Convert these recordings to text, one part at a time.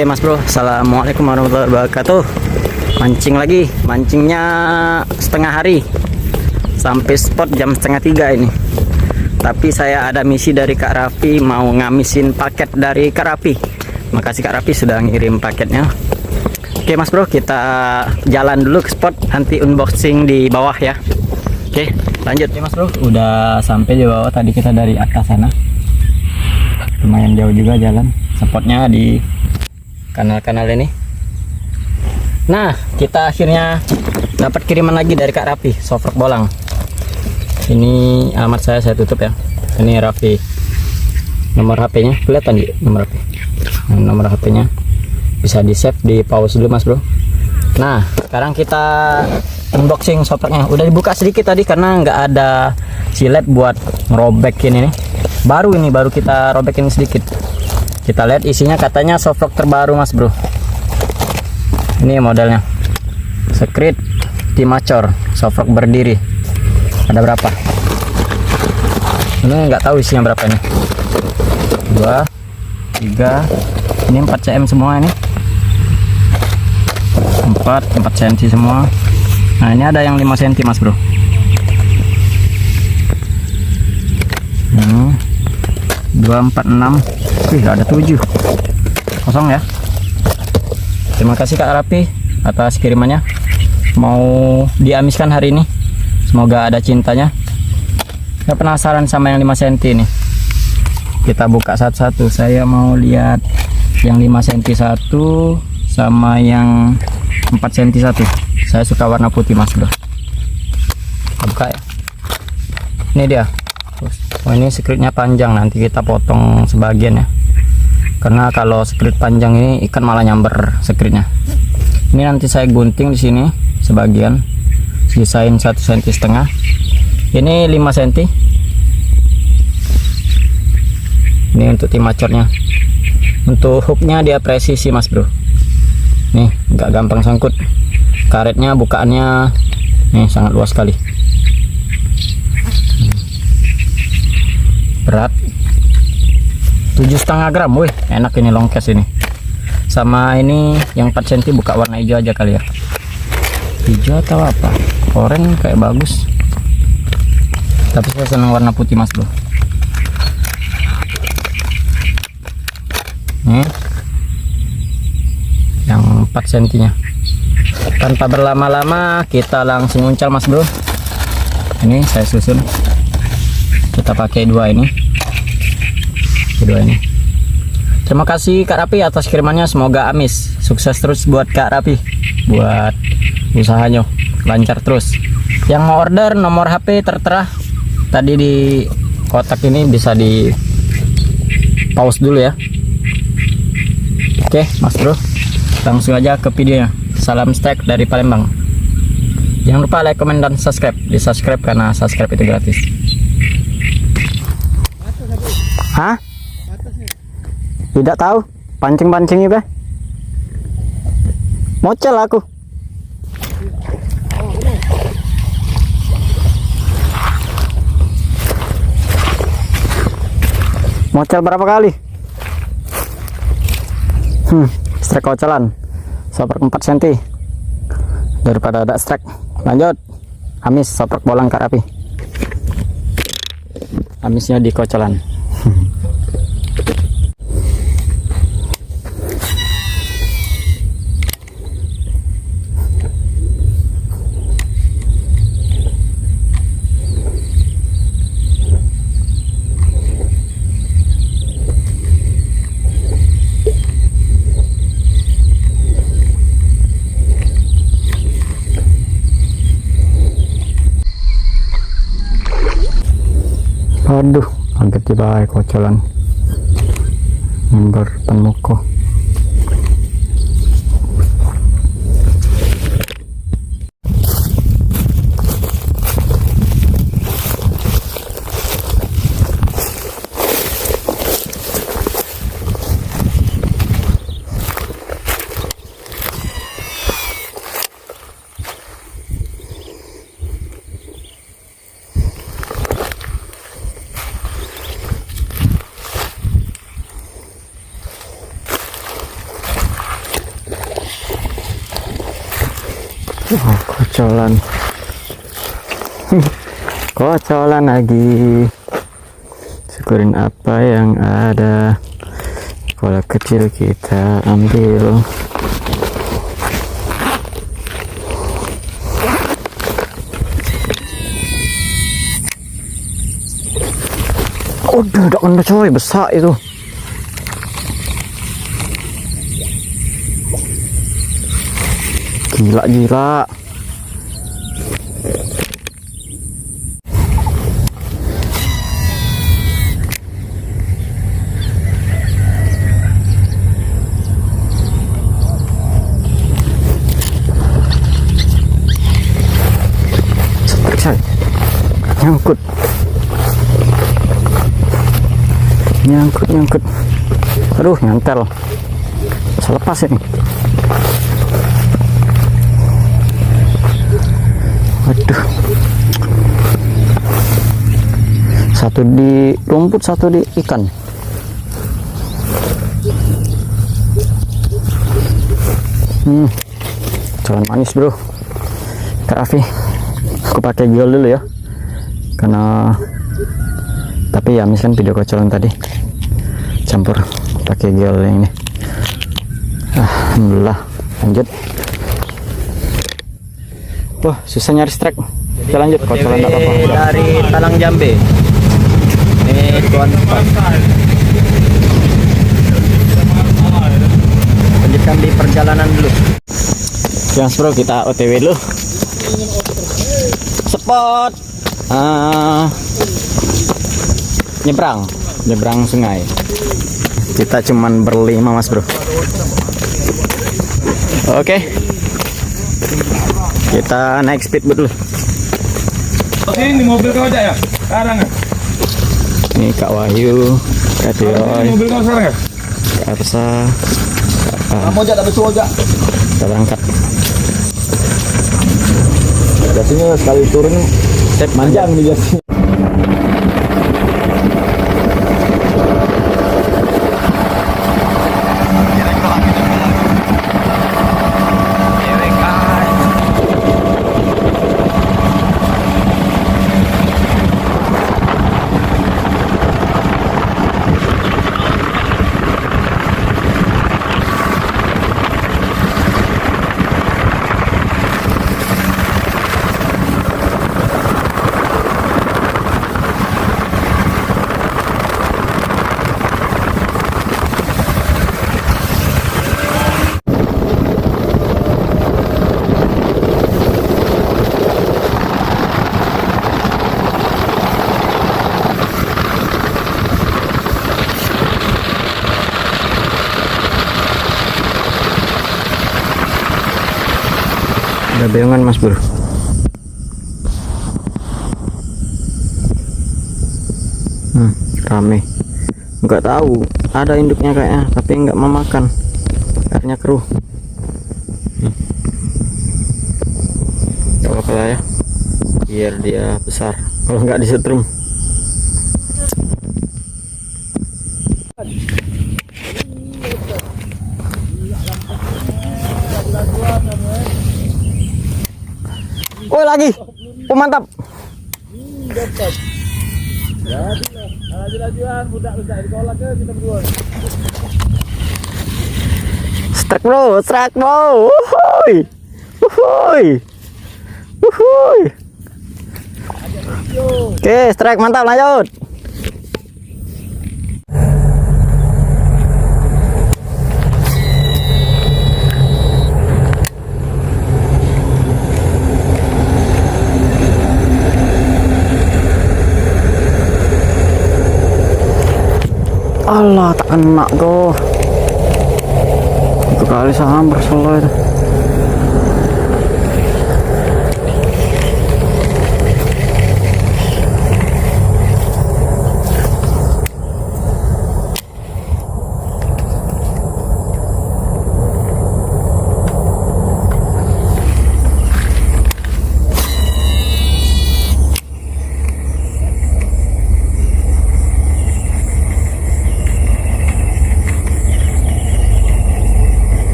Oke Mas Bro, Assalamualaikum warahmatullahi wabarakatuh. Mancing lagi, mancingnya setengah hari sampai spot jam setengah 3 ini. Tapi saya ada misi dari Kak Raffi, mau ngamisin paket dari Kak Raffi. Makasih Kak Raffi sudah ngirim paketnya. Oke Mas Bro, kita jalan dulu ke spot, nanti unboxing di bawah ya. Oke, lanjut. Oke Mas Bro, udah sampai di bawah. Tadi kita dari atas sana, lumayan jauh juga jalan. Spotnya di kanal-kanal ini. Nah, kita akhirnya dapat kiriman lagi dari Kak Raffi, Sofrok Bolang. Ini alamat saya tutup ya. Ini Raffi. Nomor HP-nya kelihatan di nomor HP. Nah, nomor HP-nya bisa di save, di pause dulu Mas Bro. Nah, sekarang kita unboxing Sofroknya. Udah dibuka sedikit tadi karena nggak ada silet buat ngerobek ini nih. Baru kita robekin sedikit. Kita lihat isinya, katanya Sofrok terbaru Mas Bro. Ini modelnya Secret Timacor, Sofrok berdiri. Ada berapa? Ini nggak tahu isinya berapa ini. 2, 3, ini 4 cm semua ini. 4 cm semua. Nah ini ada yang 5 cm Mas Bro. 2, 4, 6. Wih, ada 7 kosong ya. Terima kasih Kak Raffi atas kirimannya. Mau diamiskan hari ini, semoga ada cintanya. Saya penasaran sama yang 5 cm ini. Kita buka satu-satu. Saya mau lihat yang 5 cm satu sama yang 4 cm satu. Saya suka warna putih Mas Bro. Kita buka ya. Ini dia. Oh, ini secretnya panjang, nanti kita potong sebagian ya, karena kalau secret panjang ini ikan malah nyamber secretnya. Ini nanti saya gunting di sini sebagian, sisain 1,5 cm. Ini 5 cm. Ini untuk timacornya. Untuk hooknya dia presisi Mas Bro. Nih nggak gampang sangkut. Karetnya bukaannya nih sangat luas sekali. Berat 7,5 gram. Wih, enak ini longkes ini. Sama ini yang 4 cm buka warna hijau aja kali ya. Hijau atau apa? Oranye kayak bagus. Tapi saya senang warna putih Mas Bro. Nih yang 4 cm nya. Tanpa berlama-lama kita langsung uncal Mas Bro. Ini saya susun. Kita pakai dua ini. Terima kasih Kak Raffi atas kirimannya, semoga amis. Sukses terus buat Kak Raffi, buat usahanya lancar terus. Yang mau order nomor HP tertera tadi di kotak ini, bisa di pause dulu ya. Oke Mas Bro, langsung aja ke videonya. Salam stek dari Palembang. Jangan lupa like, komen, dan subscribe. Di subscribe karena subscribe itu gratis. Hah? Tidak tahu, pancing-pancing juga. Mocel aku. Mocel berapa kali? Strike kocelan. Sofrok 4 cm. Daripada ada strike. Lanjut. Amis Sofrok Bolang Kak Raffi. Amisnya di kocelan. Aduh, kaget tiba kocolan nyamber penuh. Oh, kocolan. Kocolan lagi. Syukurin apa yang ada. Bola kecil kita ambil. Udah kena coy, besar itu. Gila. Setrek nyangkut. Aduh, nyantel. Bisa lepas ini. Aduh. Satu di rumput, satu di ikan. Jalan manis, bro. Kak Afi, aku pakai gel dulu ya. Karena tapi ya misalkan video kocolan tadi campur pakai gel yang ini. Alhamdulillah, lanjut. Wah, susah nyari strike. Kita lanjut kocolan apa-apa. Dari Talang Jambe. Ini tuan. Lanjutkan di perjalanan dulu. Yang bro, kita OTW dulu. Spot. Nyebrang sungai. Kita cuman berlima mas bro. Oke. Kita naik speedboat dulu. Ini mobil kau aja ya? Sekarang ya? Ini Kak Wahyu, Kak Tiroy, Mobil kau sekarang ya? Kak Arsa, Kamu aja tak betul aja. kita berangkat. Biasanya sekali turun Step manjang nih biasanya. Ada beongan mas bro. Rame. Nggak tahu ada induknya kayaknya, tapi nggak memakan. Airnya keruh. Gak apa-apa lah ya, biar dia besar. Kalau nggak disetrum. Oh lagi, oh mantap. Strike bro, strike bro. Uhuy. Uhuy. Uhuy. Oke, strike mantap, lanjut. Allah, tak kena tuh. Itu kali saya hampir solo itu.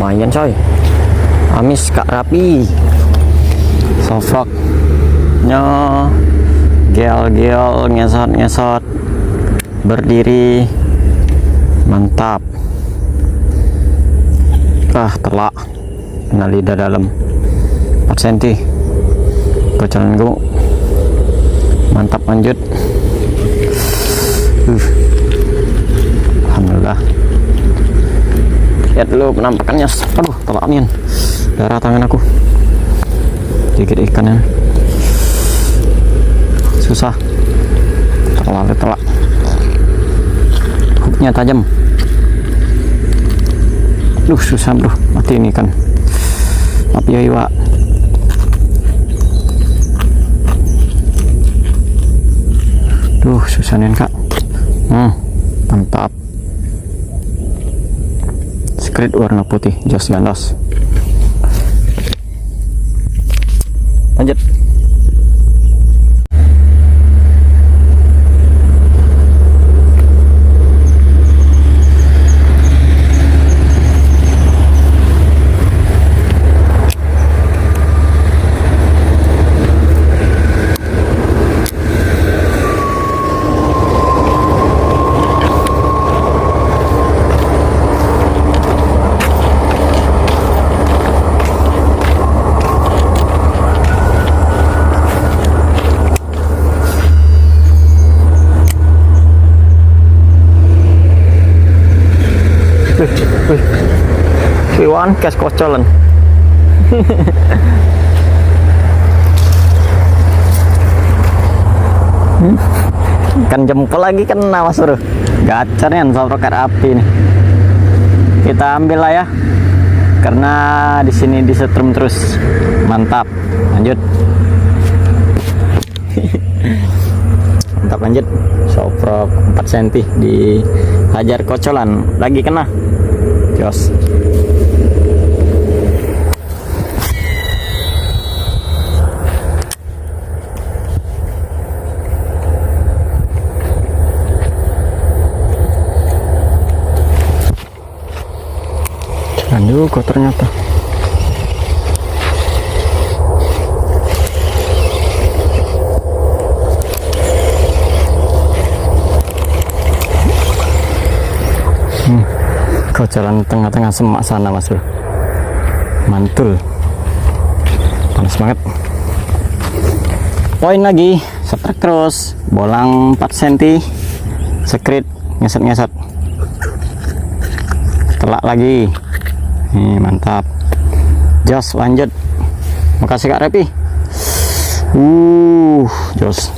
lumayan coy. Amis Kak Rapi. Sofroknya gel-gel, ngesot-ngesot, berdiri, mantap. Telak kena lidah dalam 4 cm. Kocolan gemuk, mantap. Lanjut. Alhamdulillah. Lihat dulu penampakannya. Aduh, telak nih, darah tangan aku. Dikit ikannya susah, terlalu telak, hooknya tajam. Susah bro, mati ini kan. Maaf ya Iwa. Susah nih kak. Mantap. Skrit warna putih, jos gandos. Lanjut. Iwan kes kocolan. Kan jempol lagi kena mas bro. Gacor nih Sofrok Kak Rapi nih. Kita ambil lah ya, karena di sini disetrum terus. Mantap. Lanjut. Mantap, lanjut. Sofrok 4 cm dihajar kocolan, lagi kena. Jos. Juga ternyata. Kocolan tengah-tengah semak sana mas bro. Mantul. Panas banget. Poin lagi. Setrek terus. Bolang 4 cm. Skrit ngeset-ngeset. Telak lagi. Nih mantap. Jos, lanjut. Makasih Kak Repi. Jos.